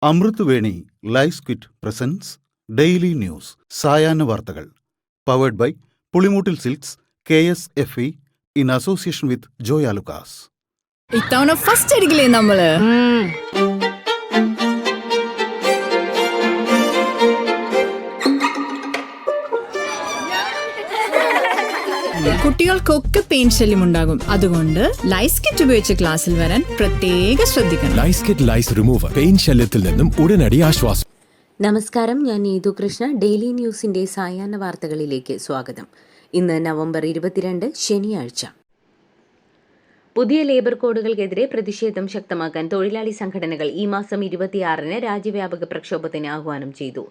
അമൃത് Veni life quit presents daily news സായാഹ്ന വാർത്തകൾ powered by Pulimoottil silks KSFE in association with Joyalukkas. ഇത്തവണ first അടിക്കില്ലേ നമ്മള്? കുട്ടികൾക്കൊക്കെ പെയിൻ ശല്യം ഉണ്ടാകും. അതുകൊണ്ട് ലൈസ് കിറ്റ് ഉപയോഗിച്ച് ക്ലാസ്സിൽ വരാൻ പ്രത്യേക ശ്രദ്ധിക്കണം. ലൈസ് കിറ്റ് ലൈസ് റിമൂവർ പെയിൻ ശല്യത്തിൽ നിന്നും ഉടനടി ആശ്വാസം. നമസ്കാരം, ഞാൻ നീതു കൃഷ്ണ. ഡെയിലി ന്യൂസിന്റെ സായാഹ്ന വാർത്തകളിലേക്ക് സ്വാഗതം. ഇന്ന് നവംബർ 22 ശനിയാഴ്ച. പുതിയ ലേബർ കോഡുകൾക്കെതിരെ പ്രതിഷേധം ശക്തമാക്കാൻ തൊഴിലാളി സംഘടനകൾ ഈ മാസം 26 രാജ്യവ്യാപക പ്രക്ഷോഭത്തിന് ആഹ്വാനം ചെയ്തു.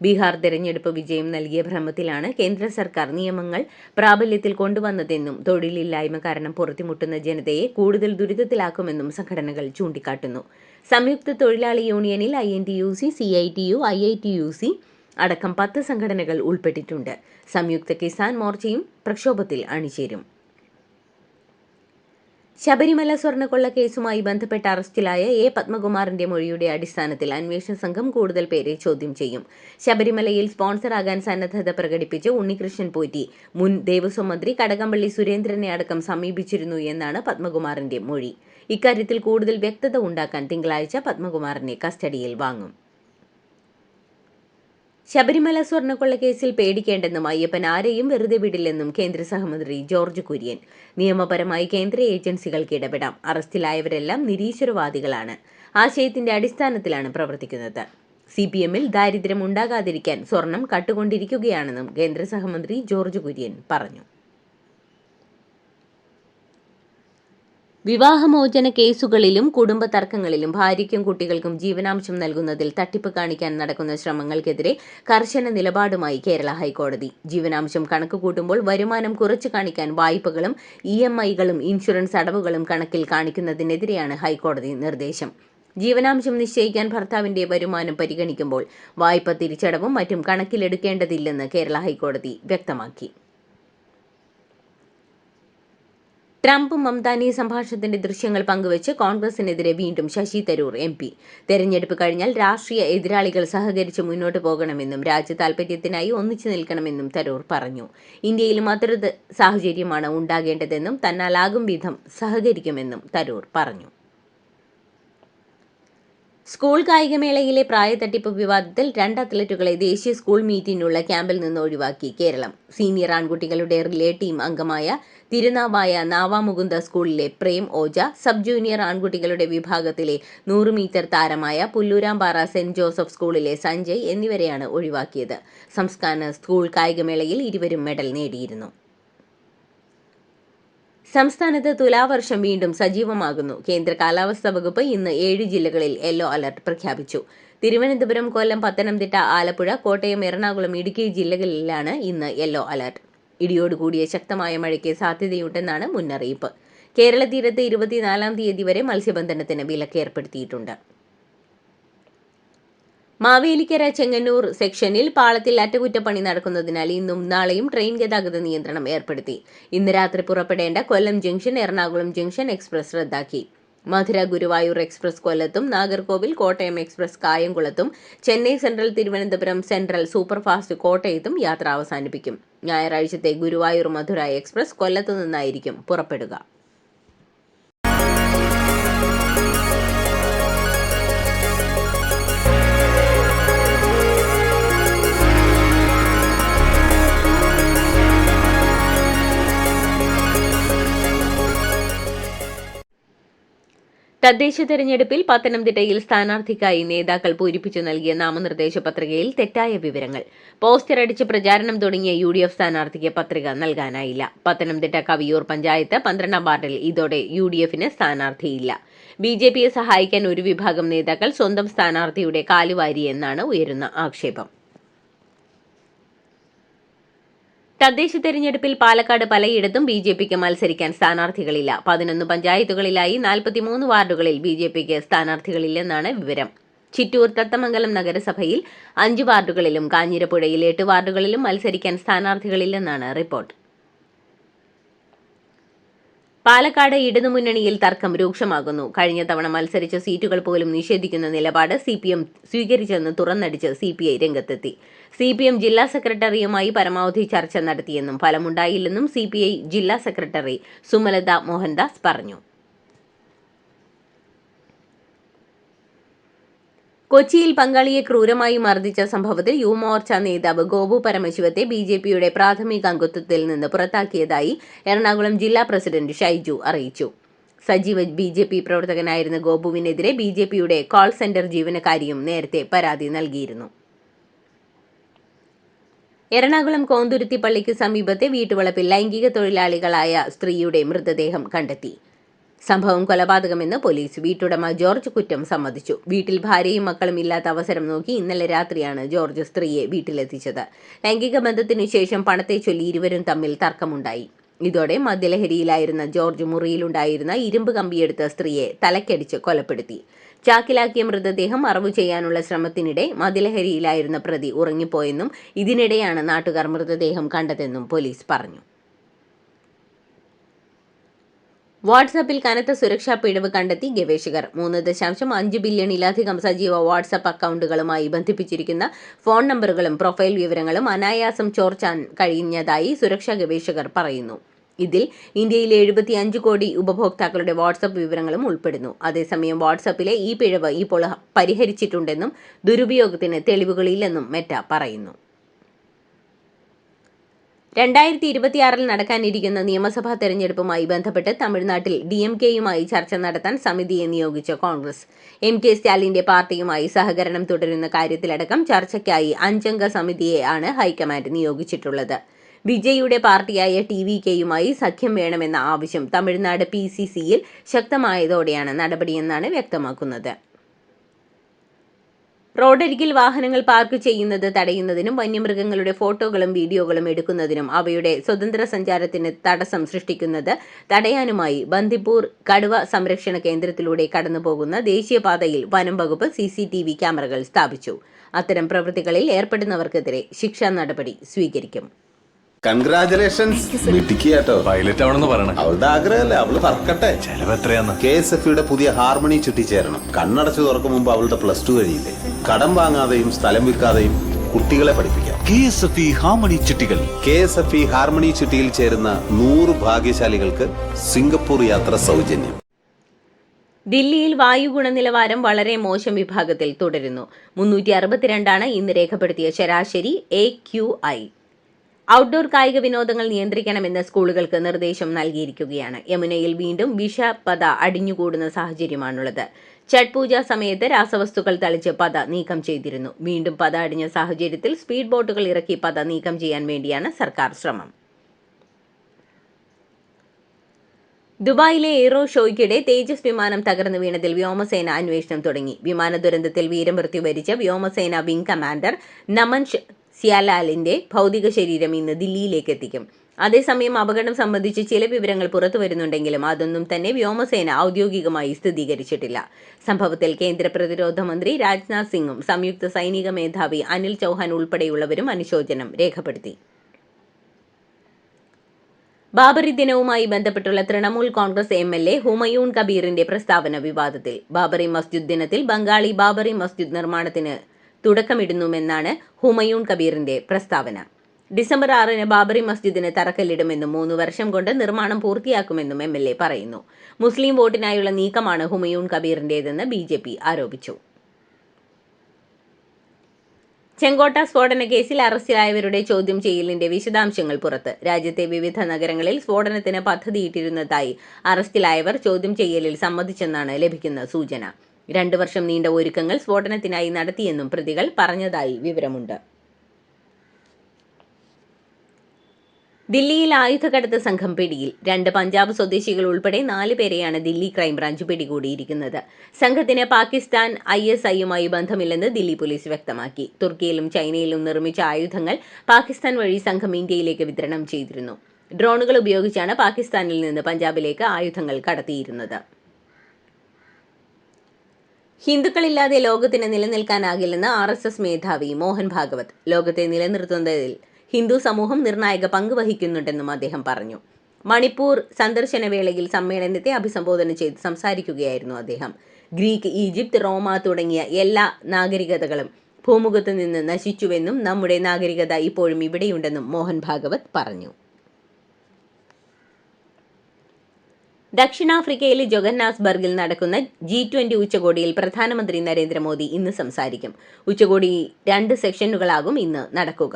ബീഹാർ തെരഞ്ഞെടുപ്പ് വിജയം നൽകിയ ഭ്രമത്തിലാണ് കേന്ദ്ര സർക്കാർ നിയമങ്ങൾ പ്രാബല്യത്തിൽ കൊണ്ടുവന്നതെന്നും തൊഴിലില്ലായ്മ കാരണം പൊറുതിമുട്ടുന്ന ജനതയെ കൂടുതൽ ദുരിതത്തിലാക്കുമെന്നും സംഘടനകൾ ചൂണ്ടിക്കാട്ടുന്നു. സംയുക്ത തൊഴിലാളി യൂണിയനിൽ INTUC, CITU, IITUC അടക്കം 10 സംഘടനകൾ ഉൾപ്പെട്ടിട്ടുണ്ട്. സംയുക്ത കിസാൻ മോർച്ചയും പ്രക്ഷോഭത്തിൽ അണിചേരും. ശബരിമല സ്വർണ്ണക്കൊള്ള കേസുമായി ബന്ധപ്പെട്ട് അറസ്റ്റിലായ പത്മകുമാറിന്റെ മൊഴിയുടെ അടിസ്ഥാനത്തിൽ അന്വേഷണ സംഘം കൂടുതൽ പേരെ ചോദ്യം ചെയ്യും. ശബരിമലയിൽ സ്പോൺസറാകാൻ സന്നദ്ധത പ്രകടിപ്പിച്ച് ഉണ്ണികൃഷ്ണൻ പോറ്റി മുൻ ദേവസ്വം മന്ത്രി കടകംപള്ളി സുരേന്ദ്രനെ അടക്കം സമീപിച്ചിരുന്നു എന്നാണ് പത്മകുമാറിന്റെ മൊഴി. ഇക്കാര്യത്തിൽ കൂടുതൽ വ്യക്തത ഉണ്ടാക്കാൻ തിങ്കളാഴ്ച പത്മകുമാറിനെ കസ്റ്റഡിയിൽ വാങ്ങും. ശബരിമല സ്വർണ്ണക്കൊള്ള കേസിൽ പേടിക്കേണ്ടെന്നും അയ്യപ്പൻ ആരെയും വെറുതെ വിടില്ലെന്നും കേന്ദ്ര സഹമന്ത്രി ജോർജ് കുര്യൻ. നിയമപരമായി കേന്ദ്ര ഏജൻസികൾക്ക് ഇടപെടാം. അറസ്റ്റിലായവരെല്ലാം നിരീശ്വരവാദികളാണ്. ആശയത്തിന്റെ അടിസ്ഥാനത്തിലാണ് പ്രവർത്തിക്കുന്നത്. CPM-ൽ ദാരിദ്ര്യം ഉണ്ടാകാതിരിക്കാൻ സ്വർണം കട്ടുകൊണ്ടിരിക്കുകയാണെന്നും കേന്ദ്ര സഹമന്ത്രി ജോർജ് കുര്യൻ പറഞ്ഞു. വിവാഹമോചന കേസുകളിലും കുടുംബ തർക്കങ്ങളിലും ഭാര്യയ്ക്കും കുട്ടികൾക്കും ജീവനാംശം നൽകുന്നതിൽ തട്ടിപ്പ് കാണിക്കാൻ നടക്കുന്ന ശ്രമങ്ങൾക്കെതിരെ കർശന നിലപാടുമായി കേരള ഹൈക്കോടതി. ജീവനാംശം കണക്കുകൂട്ടുമ്പോൾ വരുമാനം കുറച്ചു കാണിക്കാൻ വായ്പകളും EMI-കളും ഇൻഷുറൻസ് അടവുകളും കണക്കിൽ കാണിക്കുന്നതിനെതിരെയാണ് ഹൈക്കോടതി നിർദ്ദേശം. ജീവനാംശം നിശ്ചയിക്കാൻ ഭർത്താവിന്റെ വരുമാനം പരിഗണിക്കുമ്പോൾ വായ്പ തിരിച്ചടവും മറ്റും കണക്കിലെടുക്കേണ്ടതില്ലെന്ന് കേരള ഹൈക്കോടതി വ്യക്തമാക്കി. ട്രംപ് മംതാനി സംഭാഷണത്തിന്റെ ദൃശ്യങ്ങൾ പങ്കുവച്ച് കോൺഗ്രസിനെതിരെ വീണ്ടും ശശി തരൂർ MP. തെരഞ്ഞെടുപ്പ് കഴിഞ്ഞാൽ രാഷ്ട്രീയ എതിരാളികൾ സഹകരിച്ച് മുന്നോട്ട് പോകണമെന്നും രാജ്യ താൽപര്യത്തിനായി ഒന്നിച്ചു നിൽക്കണമെന്നും തരൂർ പറഞ്ഞു. ഇന്ത്യയിലും അത്തരത്തിൽ സാഹചര്യമാണ് ഉണ്ടാകേണ്ടതെന്നും തന്നാലാകും വിധം സഹകരിക്കുമെന്നും തരൂർ പറഞ്ഞു. സ്കൂൾ കായികമേളയിലെ പ്രായത്തട്ടിപ്പ് വിവാദത്തിൽ 2 അത്ലറ്റുകളെ ദേശീയ സ്കൂൾ മീറ്റിനുള്ള ക്യാമ്പിൽ നിന്ന് ഒഴിവാക്കി കേരളം. സീനിയർ ആൺകുട്ടികളുടെ റിലേ ടീം അംഗമായ തിരുനാവായ നാവാമുകുന്ദ സ്കൂളിലെ പ്രേം ഓജ, സബ് ജൂനിയർ ആൺകുട്ടികളുടെ വിഭാഗത്തിലെ 100 മീറ്റർ താരമായ പുല്ലൂരാമ്പാറ സെന്റ് ജോസഫ് സ്കൂളിലെ സഞ്ജയ് എന്നിവരെയാണ് ഒഴിവാക്കിയത്. സംസ്ഥാന സ്കൂൾ കായികമേളയിൽ ഇരുവരും മെഡൽ നേടിയിരുന്നു. സംസ്ഥാനത്ത് തുലാവർഷം വീണ്ടും സജീവമാകുന്നു. കേന്ദ്ര കാലാവസ്ഥാ വകുപ്പ് ഇന്ന് 7 ജില്ലകളിൽ യെല്ലോ അലർട്ട് പ്രഖ്യാപിച്ചു. തിരുവനന്തപുരം, കൊല്ലം, പത്തനംതിട്ട, ആലപ്പുഴ, കോട്ടയം, എറണാകുളം, ഇടുക്കി ജില്ലകളിലാണ് ഇന്ന് യെല്ലോ അലർട്ട്. ഇടിയോടുകൂടിയ ശക്തമായ മഴയ്ക്ക് സാധ്യതയുണ്ടെന്നാണ് മുന്നറിയിപ്പ്. കേരള തീരത്ത് 24 തീയതി വരെ മത്സ്യബന്ധനത്തിന് വിലക്ക് ഏർപ്പെടുത്തിയിട്ടുണ്ട്. മാവേലിക്കര ചെങ്ങന്നൂർ സെക്ഷനിൽ പാളത്തിൽ അറ്റകുറ്റപ്പണി നടക്കുന്നതിനാൽ ഇന്നും നാളെയും ട്രെയിൻ ഗതാഗത നിയന്ത്രണം ഏർപ്പെടുത്തി. ഇന്ന് രാത്രി പുറപ്പെടേണ്ട Kollam junction, Ernakulam junction express റദ്ദാക്കി. മധുര ഗുരുവായൂർ എക്സ്പ്രസ് കൊല്ലത്തും, നാഗർകോവിൽ കോട്ടയം എക്സ്പ്രസ് കായംകുളത്തും, Chennai central Thiruvananthapuram central superfast കോട്ടയത്തും യാത്ര അവസാനിപ്പിക്കും. ഞായറാഴ്ചത്തെ ഗുരുവായൂർ മധുര എക്സ്പ്രസ് കൊല്ലത്തു നിന്നായിരിക്കും പുറപ്പെടുക. തദ്ദേശ തെരഞ്ഞെടുപ്പിൽ പത്തനംതിട്ടയിൽ സ്ഥാനാർത്ഥിക്കായി നേതാക്കൾ പൂരിപ്പിച്ചു നൽകിയ നാമനിർദ്ദേശ പത്രികയിൽ തെറ്റായ വിവരങ്ങൾ. പോസ്റ്റർ അടിച്ച് പ്രചാരണം തുടങ്ങിയ UDF സ്ഥാനാർത്ഥിക്ക് പത്രിക നൽകാനായില്ല. പത്തനംതിട്ട കവിയൂർ പഞ്ചായത്ത് 12-ാം വാർഡിൽ ഇതോടെ UDF-ന് സ്ഥാനാർത്ഥിയില്ല. BJPയെ സഹായിക്കാൻ ഒരു വിഭാഗം നേതാക്കൾ സ്വന്തം സ്ഥാനാർത്ഥിയുടെ കാലുവാരിയെന്നാണ് ഉയരുന്ന ആക്ഷേപം. തദ്ദേശ തെരഞ്ഞെടുപ്പിൽ പാലക്കാട് പലയിടത്തും BJPക്ക് മത്സരിക്കാൻ സ്ഥാനാർത്ഥികളില്ല. 11 പഞ്ചായത്തുകളിലായി 43 വാർഡുകളിൽ BJPക്ക് സ്ഥാനാർത്ഥികളില്ലെന്നാണ് വിവരം. ചിറ്റൂർ, തത്തമംഗലം നഗരസഭയിൽ 5 വാർഡുകളിലും കാഞ്ഞിരപ്പുഴയിൽ 8 വാർഡുകളിലും മത്സരിക്കാൻ സ്ഥാനാർത്ഥികളില്ലെന്നാണ് റിപ്പോർട്ട്. പാലക്കാട് ഇടതുമുന്നണിയിൽ തർക്കം രൂക്ഷമാകുന്നു. കഴിഞ്ഞ തവണ മത്സരിച്ച സീറ്റുകൾ പോലും നിഷേധിക്കുന്ന നിലപാട് CPM സ്വീകരിച്ചെന്ന് തുറന്നടിച്ച് CPI രംഗത്തെത്തി. CPM ജില്ലാ സെക്രട്ടറിയുമായി പരമാവധി ചർച്ച നടത്തിയെന്നും ഫലമുണ്ടായില്ലെന്നും CPI ജില്ലാ സെക്രട്ടറി സുമലത മോഹൻദാസ് പറഞ്ഞു. കൊച്ചിയിൽ പങ്കാളിയെ ക്രൂരമായി മർദ്ദിച്ച സംഭവത്തിൽ യുവമോർച്ച നേതാവ് ഗോപു പരമശിവത്തെ BJPയുടെ പ്രാഥമിക അംഗത്വത്തിൽ നിന്ന് പുറത്താക്കിയതായി എറണാകുളം ജില്ലാ പ്രസിഡന്റ് ഷൈജു അറിയിച്ചു. സജീവ BJP പ്രവർത്തകനായിരുന്ന ഗോപുവിനെതിരെ BJPയുടെ കോൾ സെന്റർ ജീവനക്കാരിയും നേരത്തെ പരാതി നൽകിയിരുന്നു. എറണാകുളം കോന്തുരുത്തി പള്ളിക്ക് സമീപത്തെ വീട്ടുവളപ്പിൽ ലൈംഗിക തൊഴിലാളികളായ സ്ത്രീയുടെ മൃതദേഹം കണ്ടെത്തി. സംഭവം കൊലപാതകമെന്ന് പോലീസ്. വീട്ടുടമ ജോർജ് കുറ്റം സമ്മതിച്ചു. വീട്ടിൽ ഭാര്യയും മക്കളും ഇല്ലാത്ത അവസരം നോക്കി ഇന്നലെ രാത്രിയാണ് ജോർജ് സ്ത്രീയെ വീട്ടിലെത്തിച്ചത്. ലൈംഗിക ബന്ധത്തിനു ശേഷം പണത്തെ ചൊല്ലി ഇരുവരും തമ്മിൽ തർക്കമുണ്ടായി. ഇതോടെ മദ്യലഹരിയിലായിരുന്ന ജോർജ് മുറിയിലുണ്ടായിരുന്ന ഇരുമ്പ് കമ്പിയെടുത്ത സ്ത്രീയെ തലക്കടിച്ച് കൊലപ്പെടുത്തി. ചാക്കിലാക്കിയ മൃതദേഹം മറവു ചെയ്യാനുള്ള ശ്രമത്തിനിടെ മദ്യലഹരിയിലായിരുന്ന പ്രതി ഉറങ്ങിപ്പോയെന്നും ഇതിനിടെയാണ് നാട്ടുകാർ മൃതദേഹം കണ്ടതെന്നും പോലീസ് പറഞ്ഞു. വാട്സാപ്പിൽ കനത്ത സുരക്ഷാ പിഴവ് കണ്ടെത്തി ഗവേഷകർ. 3.5 ബില്യണിലധികം സജീവ വാട്സാപ്പ് അക്കൗണ്ടുകളുമായി ബന്ധിപ്പിച്ചിരിക്കുന്ന ഫോൺ നമ്പറുകളും പ്രൊഫൈൽ വിവരങ്ങളും അനായാസം ചോർത്താൻ കഴിഞ്ഞതായി സുരക്ഷാ ഗവേഷകർ പറയുന്നു. ഇതിൽ ഇന്ത്യയിലെ 75 കോടി ഉപഭോക്താക്കളുടെ വാട്സാപ്പ് വിവരങ്ങളും ഉൾപ്പെടുന്നു. അതേസമയം വാട്സാപ്പിലെ ഈ പിഴവ് ഇപ്പോൾ പരിഹരിച്ചിട്ടുണ്ടെന്നും ദുരുപയോഗത്തിന് തെളിവുകളില്ലെന്നും മെറ്റ പറയുന്നു. 2026 നടക്കാനിരിക്കുന്ന നിയമസഭാ തെരഞ്ഞെടുപ്പുമായി ബന്ധപ്പെട്ട് തമിഴ്നാട്ടിൽ DMKയുമായി ചർച്ച നടത്താൻ സമിതിയെ നിയോഗിച്ച കോൺഗ്രസ്. MK സ്റ്റാലിന്റെ പാർട്ടിയുമായി സഹകരണം തുടരുന്ന കാര്യത്തിലടക്കം ചർച്ചയ്ക്കായി 5 അംഗ സമിതിയെ ആണ് ഹൈക്കമാൻഡ് നിയോഗിച്ചിട്ടുള്ളത്. വിജയിയുടെ പാർട്ടിയായ TVKയുമായി സഖ്യം വേണമെന്ന ആവശ്യം തമിഴ്നാട് PCCയിൽ ശക്തമായതോടെയാണ് നടപടിയെന്നാണ് വ്യക്തമാക്കുന്നത്. റോഡരികിൽ വാഹനങ്ങൾ പാർക്ക് ചെയ്യുന്നത് തടയുന്നതിനും വന്യമൃഗങ്ങളുടെ ഫോട്ടോകളും വീഡിയോകളും എടുക്കുന്നതിനും അവയുടെ സ്വതന്ത്ര സഞ്ചാരത്തിന് തടസ്സം സൃഷ്ടിക്കുന്നത് തടയാനുമായി ബന്ദിപ്പൂർ കടുവ സംരക്ഷണ കേന്ദ്രത്തിലൂടെ കടന്നുപോകുന്ന ദേശീയപാതയിൽ വനം വകുപ്പ് CCTV ക്യാമറകൾ സ്ഥാപിച്ചു. അത്തരം പ്രവൃത്തികളിൽ ഏർപ്പെടുന്നവർക്കെതിരെ ശിക്ഷാ നടപടി സ്വീകരിക്കും. കൺഗ്രാചുലേഷൻസ് മിടുക്കിയാട്ടോ. പൈലറ്റ് ആവണമെന്ന് പറയണേ. അവളുടെ ആഗ്രഹമല്ലേ, അവള് പറക്കട്ടെ. ചെലവ് എത്രയാന്ന്? KSFEയുടെ പുതിയ ഹാർമണി ചിട്ടി ചേരണം. കണ്ണടച്ചു തുറക്കും മുമ്പ് അവളുടെ +2 കഴിയില്ലേ. കടം വാങ്ങാതെയും സ്ഥലം വിൽക്കാതെയും കുട്ടികളെ പഠിപ്പിക്കാം. KSFE ഹാർമണി ചിട്ടികൾ. KSFE ഹാർമണി ചിട്ടിയിൽ ചേരുന്ന 100 ഭാഗ്യശാലികൾക്ക് സിംഗപ്പൂർ യാത്ര സൗജന്യം. ദില്ലിയിൽ വായു ഗുണനിലവാരം വളരെ മോശം വിഭാഗത്തിൽ തുടരുന്നു. 362 ഇന്ന് രേഖപ്പെടുത്തിയ ശരാശരി AQI. ഔട്ട്ഡോർ കായിക വിനോദങ്ങൾ നിയന്ത്രിക്കണമെന്ന് സ്കൂളുകൾക്ക് നിർദ്ദേശം നൽകിയിരിക്കുകയാണ്. യമുനയിൽ വീണ്ടും വിഷപത അടിഞ്ഞുകൂടുന്ന സാഹചര്യമാണുള്ളത്. ഛഠ് പൂജ സമയത്ത് രാസവസ്തുക്കൾ തളിച്ച് പത നീക്കം ചെയ്തിരുന്നു. വീണ്ടും പത അടിഞ്ഞ സാഹചര്യത്തിൽ സ്പീഡ് ബോട്ടുകൾ ഇറക്കി പത നീക്കം ചെയ്യാൻ വേണ്ടിയാണ് സർക്കാർ ശ്രമം. ദുബായിലെ എയ്റോ ഷോയ്ക്കിടെ തേജസ് വിമാനം തകർന്നു വീണതിൽ വ്യോമസേന അന്വേഷണം തുടങ്ങി. വിമാന ദുരന്തത്തിൽ വീരമൃത്യു വരിച്ച വ്യോമസേന വിംഗ് കമാൻഡർ നമൻ സിയാലാലിന്റെ ഭൗതിക ശരീരം ഇന്ന് ദില്ലിയിലേക്ക് എത്തിക്കും. അതേസമയം അപകടം സംബന്ധിച്ച് ചില വിവരങ്ങൾ പുറത്തുവരുന്നുണ്ടെങ്കിലും അതൊന്നും തന്നെ വ്യോമസേന ഔദ്യോഗികമായി സ്ഥിരീകരിച്ചിട്ടില്ല. സംഭവത്തിൽ കേന്ദ്ര പ്രതിരോധ മന്ത്രി രാജ്നാഥ് സിംഗും സംയുക്ത സൈനിക മേധാവി അനിൽ ചൗഹാൻ ഉൾപ്പെടെയുള്ളവരും അനുശോചനം രേഖപ്പെടുത്തി. ബാബറി ദിനവുമായി ബന്ധപ്പെട്ടുള്ള തൃണമൂൽ കോൺഗ്രസ് MLA ഹുമയൂൺ കബീറിന്റെ പ്രസ്താവന വിവാദത്തിൽ. ബാബറി മസ്ജിദ് ദിനത്തിൽ ബംഗാളി ബാബറി മസ്ജിദ് നിർമ്മാണത്തിന് തുടക്കമിടുന്നുമെന്നാണ് ഹുമയൂൺ കബീറിന്റെ പ്രസ്താവന. ഡിസംബർ 6 ബാബറി മസ്ജിദിന് തറക്കല്ലിടുമെന്നും 3 വർഷം കൊണ്ട് നിർമ്മാണം പൂർത്തിയാക്കുമെന്നും MLA പറയുന്നു. മുസ്ലിം വോട്ടിനായുള്ള നീക്കമാണ് ഹുമയൂൺ കബീറിന്റേതെന്ന് BJP ആരോപിച്ചു. ചെങ്കോട്ട സ്ഫോടന കേസിൽ അറസ്റ്റിലായവരുടെ ചോദ്യം ചെയ്യലിന്റെ വിശദാംശങ്ങൾ പുറത്ത്. രാജ്യത്തെ വിവിധ നഗരങ്ങളിൽ സ്ഫോടനത്തിന് പദ്ധതിയിട്ടിരുന്നതായി അറസ്റ്റിലായവർ ചോദ്യം ചെയ്യലിൽ സമ്മതിച്ചെന്നാണ് ലഭിക്കുന്ന സൂചന. 2 വർഷം നീണ്ട ഒരുക്കങ്ങൾ സ്ഫോടനത്തിനായി നടത്തിയെന്നും പ്രതികൾ പറഞ്ഞതായി വിവരമുണ്ട്. ദില്ലിയിൽ ആയുധക്കടത്ത് സംഘം പിടിയിൽ. 2 പഞ്ചാബ് സ്വദേശികൾ ഉൾപ്പെടെ 4 പേരെയാണ് ദില്ലി ക്രൈംബ്രാഞ്ച് പിടികൂടിയിരിക്കുന്നത്. സംഘത്തിന് പാകിസ്ഥാൻ ISIയുമായി ബന്ധമില്ലെന്ന് ദില്ലി പോലീസ് വ്യക്തമാക്കി. തുർക്കിയിലും ചൈനയിലും നിർമ്മിച്ച ആയുധങ്ങൾ പാകിസ്ഥാൻ വഴി സംഘം ഇന്ത്യയിലേക്ക് വിതരണം ചെയ്തിരുന്നു. ഡ്രോണുകൾ ഉപയോഗിച്ചാണ് പാകിസ്ഥാനിൽ നിന്ന് പഞ്ചാബിലേക്ക് ആയുധങ്ങൾ കടത്തിയിരുന്നത്. ഹിന്ദുക്കളില്ലാതെ ലോകത്തിന് നിലനിൽക്കാനാകില്ലെന്ന് RSS മേധാവി മോഹൻ ഭാഗവത്. ലോകത്തെ നിലനിർത്തുന്നതിൽ ഹിന്ദു സമൂഹം നിർണായക പങ്ക് വഹിക്കുന്നുണ്ടെന്നും അദ്ദേഹം പറഞ്ഞു. മണിപ്പൂർ സന്ദർശന വേളയിൽ സമ്മേളനത്തെ അഭിസംബോധന ചെയ്ത് സംസാരിക്കുകയായിരുന്നു അദ്ദേഹം. ഗ്രീക്ക്, ഈജിപ്ത്, റോമ തുടങ്ങിയ എല്ലാ നാഗരികതകളും ഭൂമുഖത്ത് നിന്ന് നശിച്ചുവെന്നും നമ്മുടെ നാഗരികത ഇപ്പോഴും ഇവിടെയുണ്ടെന്നും മോഹൻ ഭാഗവത് പറഞ്ഞു. ദക്ഷിണാഫ്രിക്കയിലെ ജോഹന്നാസ്ബർഗിൽ നടക്കുന്ന G20 ഉച്ചകോടിയിൽ പ്രധാനമന്ത്രി നരേന്ദ്രമോദി ഇന്ന് സംസാരിക്കും. ഉച്ചകോടി 2 സെഷനുകളാകും ഇന്ന് നടക്കുക.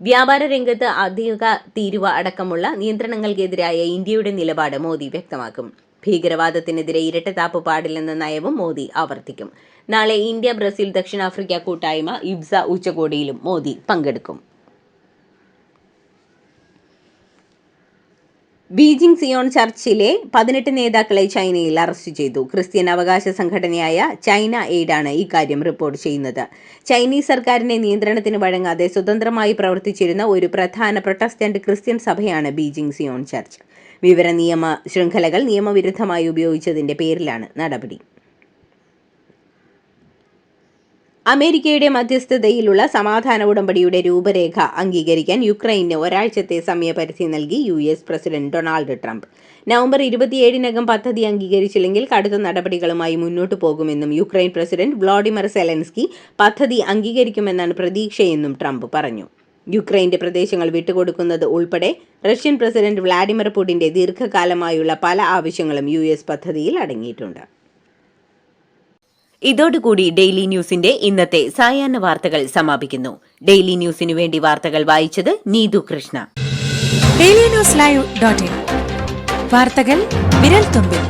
വ്യാപാര രംഗത്ത് അധിക തീരുവ അടക്കമുള്ള നിയന്ത്രണങ്ങൾക്കെതിരായ ഇന്ത്യയുടെ നിലപാട് മോദി വ്യക്തമാക്കും. ഭീകരവാദത്തിനെതിരെ ഇരട്ടത്താപ്പ് പാടില്ലെന്ന നയവും മോദി ആവർത്തിക്കും. നാളെ ഇന്ത്യ, ബ്രസീൽ, ദക്ഷിണാഫ്രിക്ക കൂട്ടായ്മ ഇബ്സ ഉച്ചകോടിയിലും മോദി പങ്കെടുക്കും. ബീജിംഗ് സിയോൺ ചർച്ചിലെ 18 നേതാക്കളെ ചൈനയിൽ അറസ്റ്റ് ചെയ്തു. ക്രിസ്ത്യൻ അവകാശ സംഘടനയായ ചൈന എയ്ഡാണ് ഇക്കാര്യം റിപ്പോർട്ട് ചെയ്യുന്നത്. ചൈനീസ് സർക്കാരിന്റെ നിയന്ത്രണത്തിന് വഴങ്ങാതെ സ്വതന്ത്രമായി പ്രവർത്തിച്ചിരുന്ന ഒരു പ്രധാന പ്രൊട്ടസ്റ്റന്റ് ക്രിസ്ത്യൻ സഭയാണ് ബീജിംഗ് സിയോൺ ചർച്ച്. വിവര നിയമ ശൃംഖലകൾ നിയമവിരുദ്ധമായി ഉപയോഗിച്ചതിന്റെ പേരിലാണ് നടപടി. അമേരിക്കയുടെ മധ്യസ്ഥതയിലുള്ള സമാധാന ഉടമ്പടിയുടെ രൂപരേഖ അംഗീകരിക്കാൻ യുക്രൈന് ഒരാഴ്ചത്തെ സമയപരിധി നൽകി US president Donald Trump. November 27-നകം പദ്ധതി അംഗീകരിച്ചില്ലെങ്കിൽ കടുത്ത നടപടികളുമായി മുന്നോട്ടു പോകുമെന്നും യുക്രൈൻ പ്രസിഡന്റ് വ്ളാഡിമിർ സെലൻസ്കി പദ്ധതി അംഗീകരിക്കുമെന്നാണ് പ്രതീക്ഷയെന്നും ട്രംപ് പറഞ്ഞു. യുക്രൈന്റെ പ്രദേശങ്ങൾ വിട്ടുകൊടുക്കുന്നത് ഉൾപ്പെടെ റഷ്യൻ പ്രസിഡന്റ് വ്ളാഡിമിർ പുടിന്റെ ദീർഘകാലമായുള്ള പല ആവശ്യങ്ങളും US പദ്ധതിയിൽ അടങ്ങിയിട്ടുണ്ട്. ഇതോടുകൂടി ഡെയിലി ന്യൂസിന്റെ ഇന്നത്തെ സായാഹ്ന വാർത്തകൾ സമാപിക്കുന്നു. ഡെയിലി ന്യൂസിനു വേണ്ടി വാർത്തകൾ വായിച്ചത് നീതു കൃഷ്ണ. DailyNewsLive.in വാർത്തകൾ വിരൽ തുമ്പിൽ.